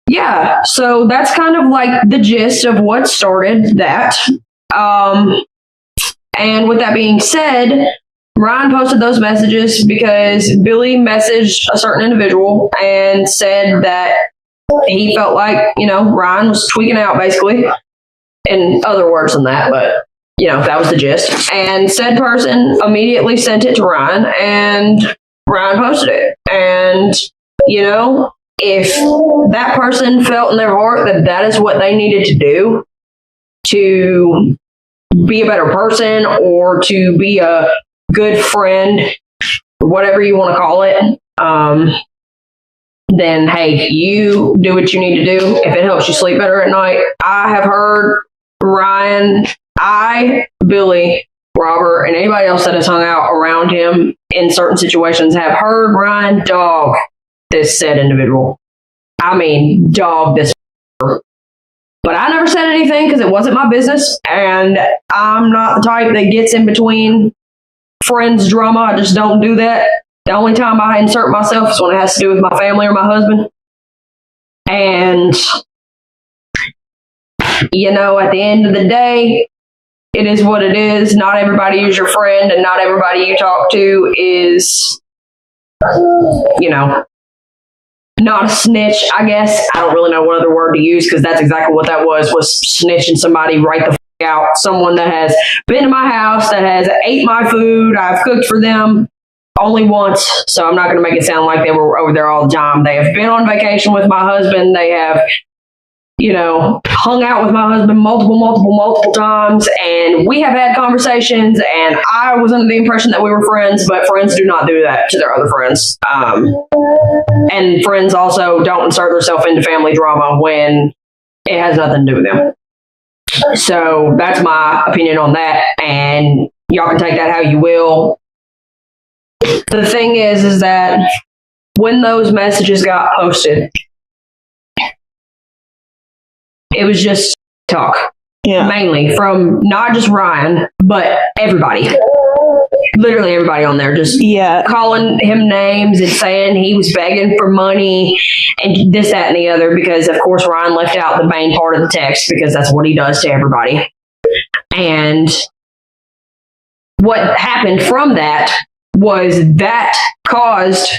[SPEAKER 17] yeah, so that's kind of like the gist of what started that. And with that being said, Ryan posted those messages because Billy messaged a certain individual and said that he felt like, Ryan was tweaking out basically, in other words than that, but that was the gist. And said person immediately sent it to Ryan and Ryan posted it. And, if that person felt in their heart that that is what they needed to do to be a better person or to be a good friend, or whatever you want to call it, then hey, you do what you need to do if it helps you sleep better at night. I have heard Ryan, Billy, Robert, and anybody else that has hung out around him in certain situations have heard Ryan dog this said individual. I mean, dog this. But I never said anything because it wasn't my business, and I'm not the type that gets in between friends' drama. I just don't do that. The only time I insert myself is when it has to do with my family or my husband. And, at the end of the day, it is what it is. Not everybody is your friend, and not everybody you talk to is, not a snitch, I guess. I don't really know what other word to use because that's exactly what that was snitching somebody right the out. Someone that has been to my house, that has ate my food. I've cooked for them only once, so I'm not going to make it sound like they were over there all the time. They have been on vacation with my husband. They have, hung out with my husband multiple times, and we have had conversations, and I was under the impression that we were friends, but friends do not do that to their other friends. And friends also don't insert themselves into family drama when it has nothing to do with them. So that's my opinion on that, and y'all can take that how you will. The thing is that when those messages got posted, it was just talk. Yeah. Mainly from not just Ryan, but everybody. Literally everybody on there just calling him names and saying he was begging for money and this, that, and the other, because of course Ryan left out the main part of the text because that's what he does to everybody. And what happened from that was that caused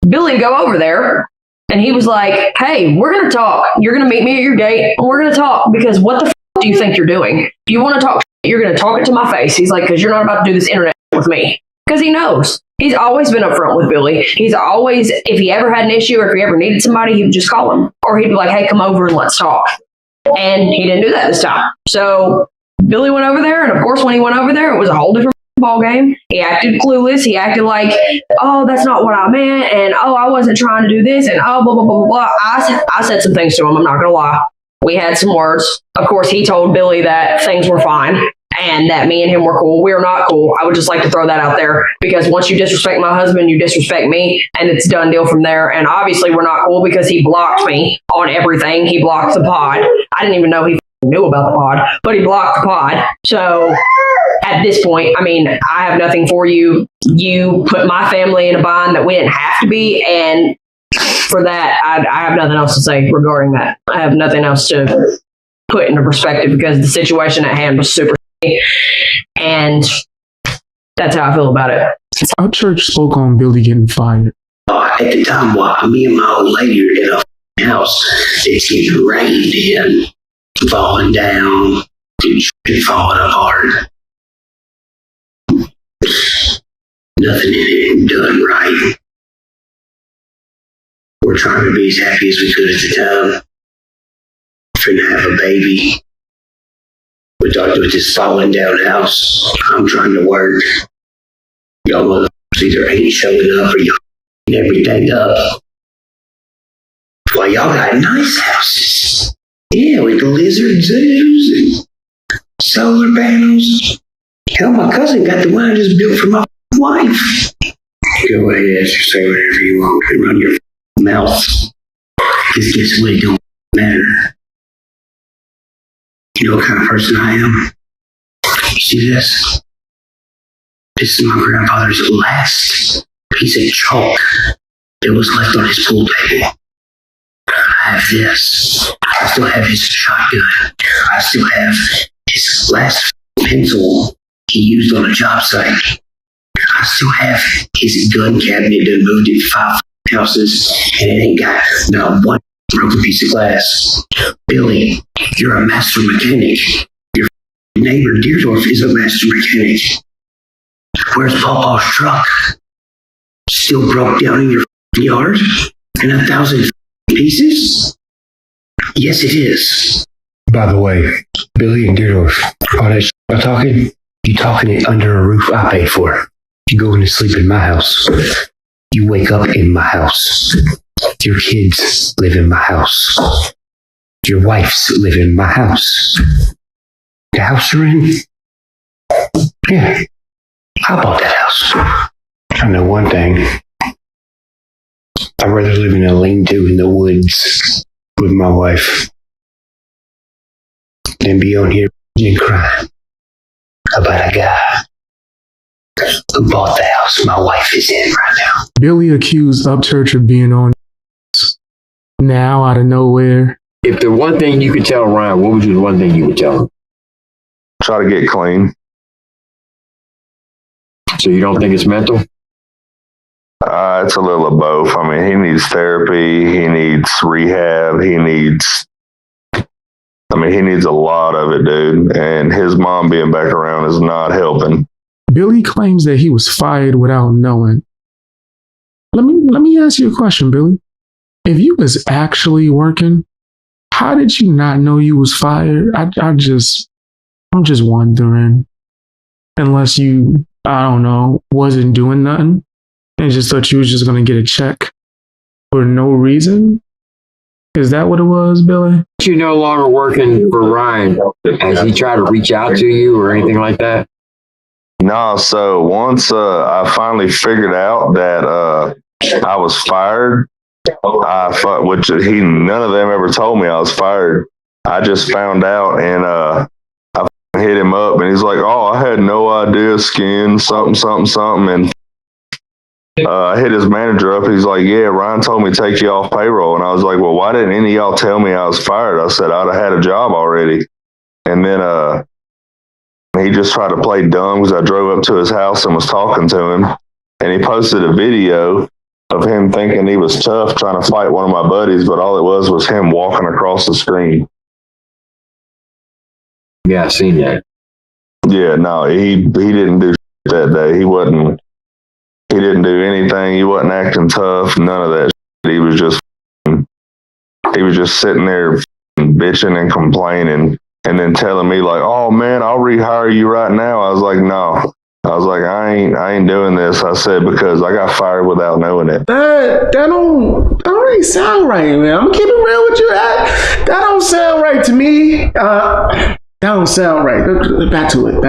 [SPEAKER 17] Billy to go over there, and he was like, hey, we're going to talk. You're going to meet me at your gate, and we're going to talk, because what the do you think you're doing? If you want to talk, you're going to talk it to my face. He's like, because you're not about to do this internet with me. Because he knows. He's always been upfront with Billy. He's always, if he ever had an issue or if he ever needed somebody, he would just call him. Or he'd be like, hey, come over and let's talk. And he didn't do that this time. So Billy went over there, and of course when he went over there, it was a whole different ball game. He acted clueless. He acted like, oh, that's not what I meant, and oh, I wasn't trying to do this, and oh, blah, blah, blah, blah, blah. I said some things to him, I'm not going to lie. We had some words. Of course, he told Billy that things were fine and that me and him were cool. We're not cool. I would just like to throw that out there, because once you disrespect my husband, you disrespect me, and it's done deal from there. And obviously we're not cool because he blocked me on everything. He blocked the pod. I didn't even know he knew about the pod, but he blocked the pod. So at this point, I mean, I have nothing for you. You put my family in a bind that we didn't have to be, and for that, I have nothing else to say regarding that. I have nothing else to put into perspective, because the situation at hand was super shitty, and that's how I feel about it.
[SPEAKER 2] Upchurch spoke on Billy getting fired.
[SPEAKER 18] At the time, while me and my old lady were in a house, it's rained in, falling down, falling apart. Nothing in it done right. We're trying to be as happy as we could at the time. Finna have a baby. We're talking with this falling down house. I'm trying to work. Y'all motherfuckers either ain't showing up or y'all everything up. Well, y'all got nice houses. Yeah, with the lizard zoos and solar panels. Hell, my cousin got the one I just built for my wife. Go ahead, say whatever you want and run your mouth. Because guess what? It don't matter. You know what kind of person I am? You see this? This is my grandfather's last piece of chalk that was left on his pool table. I have this. I still have his shotgun. I still have his last pencil he used on a job site. I still have his gun cabinet that moved in 5 houses and it ain't got not one broken piece of glass. Billy, you're a master mechanic. Your neighbor Deerdorf is a master mechanic. Where's Pawpaw's truck? Still broke down in your yard? In 1,000 pieces? Yes, it is.
[SPEAKER 8] By the way, Billy and Deerdorf, all that I'm talking, you talking it under a roof I paid for. You go to sleep in my house. You wake up in my house. Your kids live in my house. Your wife's live in my house. The house you're in? Yeah. I bought that house. I know one thing. I'd rather live in a lean-to in the woods with my wife than be on here and crying about a guy who bought the house my wife is in right now.
[SPEAKER 2] Billy accused Upchurch of being on now out of nowhere.
[SPEAKER 9] If the one thing you could tell Ryan, what would be the one thing you would tell him?
[SPEAKER 6] Try to get clean.
[SPEAKER 9] So you don't think it's mental?
[SPEAKER 6] It's a little of both. I mean, he needs therapy. He needs rehab. He needs a lot of it, dude. And his mom being back around is not helping.
[SPEAKER 2] Billy claims that he was fired without knowing. Let me ask you a question, Billy. If you was actually working, how did you not know you was fired? I'm just wondering. Unless you, I don't know, wasn't doing nothing and just thought you was just gonna get a check for no reason. Is that what it was, Billy?
[SPEAKER 9] You no longer working for Ryan. Has he tried to reach out to you or anything like that?
[SPEAKER 6] No, so once I finally figured out that I was fired, which none of them ever told me I was fired. I just found out and I hit him up and he's like, "Oh, I had no idea, Skin, something." And I hit his manager up. He's like, "Yeah, Ryan told me to take you off payroll." And I was like, "Well, why didn't any of y'all tell me I was fired?" I said, "I'd have had a job already." And then he just tried to play dumb because I drove up to his house and was talking to him. And he posted a video of him thinking he was tough trying to fight one of my buddies, but all it was him walking across the screen.
[SPEAKER 9] Yeah, I seen that.
[SPEAKER 6] Yeah, no, he didn't do that day. He didn't do anything. He wasn't acting tough. None of that shit. He was just sitting there bitching and complaining and then telling me like, "Oh man, I'll rehire you right now." I was like, "No." I was like, I ain't doing this. I said, because I got fired without knowing it.
[SPEAKER 2] That don't really sound right, man. I'm gonna keep it real with you. That don't sound right to me. That don't sound right. Back to it.